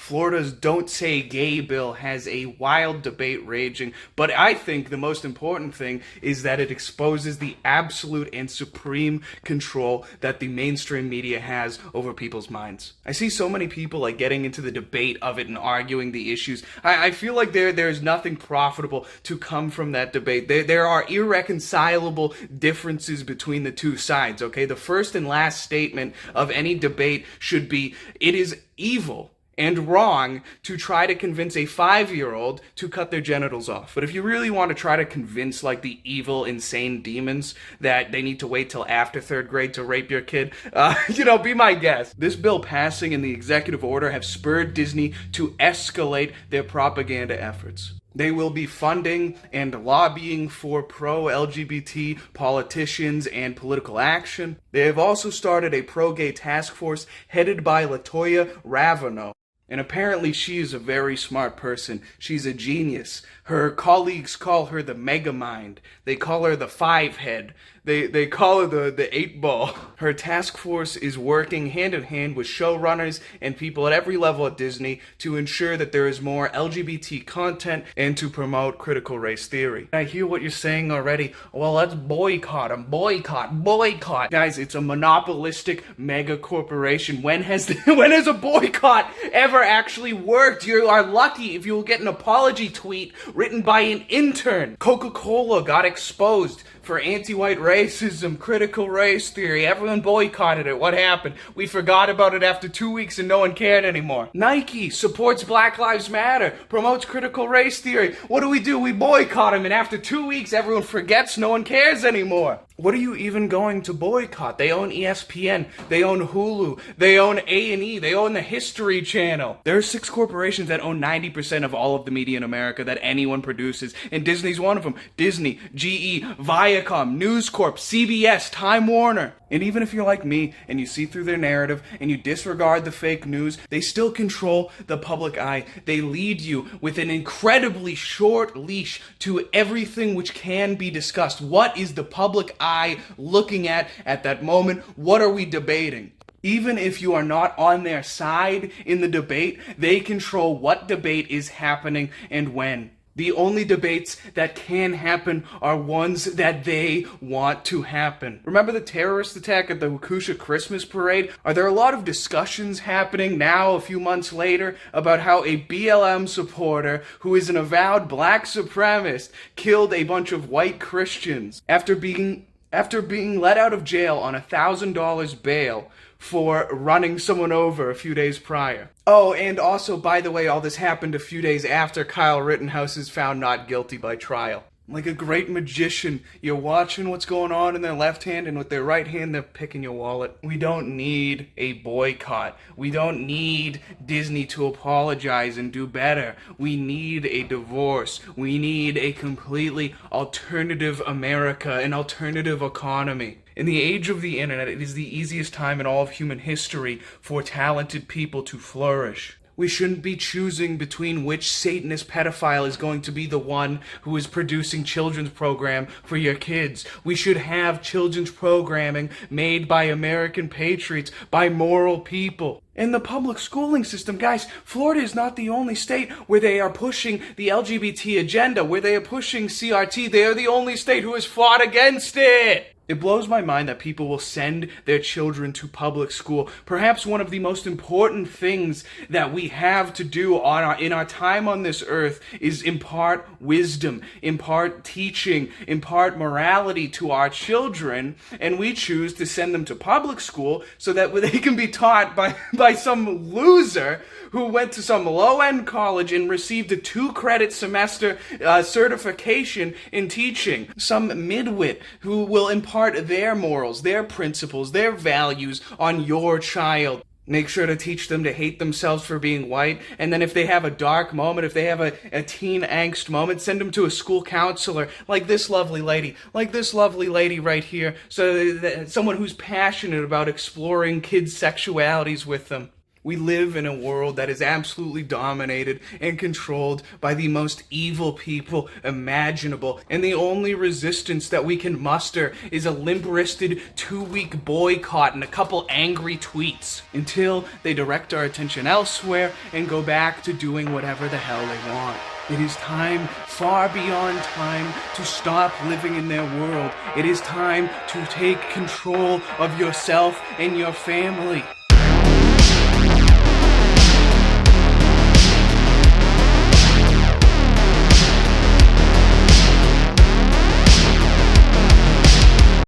Florida's Don't Say Gay bill has a wild debate raging, but I think the most important thing is that it exposes the absolute and supreme control that the mainstream media has over people's minds. I see so many people like getting into the debate of it and arguing the issues. I feel like there's nothing profitable to come from that debate. There are irreconcilable differences between the two sides, okay? The first and last statement of any debate should be, it is evil and wrong to try to convince a 5-year-old to cut their genitals off. But if you really want to try to convince like the evil, insane demons that they need to wait till after 3rd grade to rape your kid, be my guest. This bill passing and the executive order have spurred Disney to escalate their propaganda efforts. They will be funding and lobbying for pro-LGBT politicians and political action. They have also started a pro-gay task force headed by Latoya Ravano. And apparently she is a very smart person. She's a genius. Her colleagues call her the Mega Mind. They call her the Five Head. They call her the 8-ball. Her task force is working hand in hand with showrunners and people at every level at Disney to ensure that there is more LGBT content and to promote critical race theory. I hear what you're saying already. Well, let's boycott them. Boycott. Guys, it's a monopolistic mega corporation. When has a boycott ever actually worked? You are lucky if you will get an apology tweet written by an intern. Coca-Cola got exposed for anti-white racism, critical race theory. Everyone boycotted it. What happened? We forgot about it after 2 weeks and no one cared anymore. Nike supports Black Lives Matter, promotes critical race theory. What do? We boycott them, and after 2 weeks everyone forgets, no one cares anymore. What are you even going to boycott? They own ESPN, they own Hulu, they own A&E, they own the History Channel. There are 6 corporations that own 90% of all of the media in America that anyone produces, and Disney's one of them. Disney, GE, Viacom, News Corp, CBS, Time Warner. And even if you're like me and you see through their narrative and you disregard the fake news, they still control the public eye. They lead you with an incredibly short leash to everything which can be discussed. What is the public eye looking at that moment? What are we debating? Even if you are not on their side in the debate, they control what debate is happening and when. The only debates that can happen are ones that they want to happen. Remember the terrorist attack at the Wakusha Christmas parade? Are there a lot of discussions happening now, a few months later, about how a BLM supporter who is an avowed black supremacist killed a bunch of white Christians after being let out of jail on $1,000 bail for running someone over a few days prior? Oh, and also, by the way, all this happened a few days after Kyle Rittenhouse is found not guilty by trial. Like a great magician, you're watching what's going on in their left hand, and with their right hand, they're picking your wallet. We don't need a boycott. We don't need Disney to apologize and do better. We need a divorce. We need a completely alternative America, an alternative economy. In the age of the internet, it is the easiest time in all of human history for talented people to flourish. We shouldn't be choosing between which Satanist pedophile is going to be the one who is producing children's program for your kids. We should have children's programming made by American patriots, by moral people. In the public schooling system, guys, Florida is not the only state where they are pushing the LGBT agenda, where they are pushing CRT. They are the only state who has fought against it. It blows my mind that people will send their children to public school. Perhaps one of the most important things that we have to do in our time on this earth is impart wisdom, impart teaching, impart morality to our children, and we choose to send them to public school so that they can be taught by some loser who went to some low-end college and received a 2-credit semester certification in teaching. Some midwit who will impart their morals, their principles, their values on your child. Make sure to teach them to hate themselves for being white, and then if they have a dark moment, if they have a teen angst moment, send them to a school counselor like this lovely lady right here, so that someone who's passionate about exploring kids' sexualities with them. We live in a world that is absolutely dominated and controlled by the most evil people imaginable, and the only resistance that we can muster is a limp-wristed 2-week boycott and a couple angry tweets until they direct our attention elsewhere and go back to doing whatever the hell they want. It is time, far beyond time, to stop living in their world. It is time to take control of yourself and your family.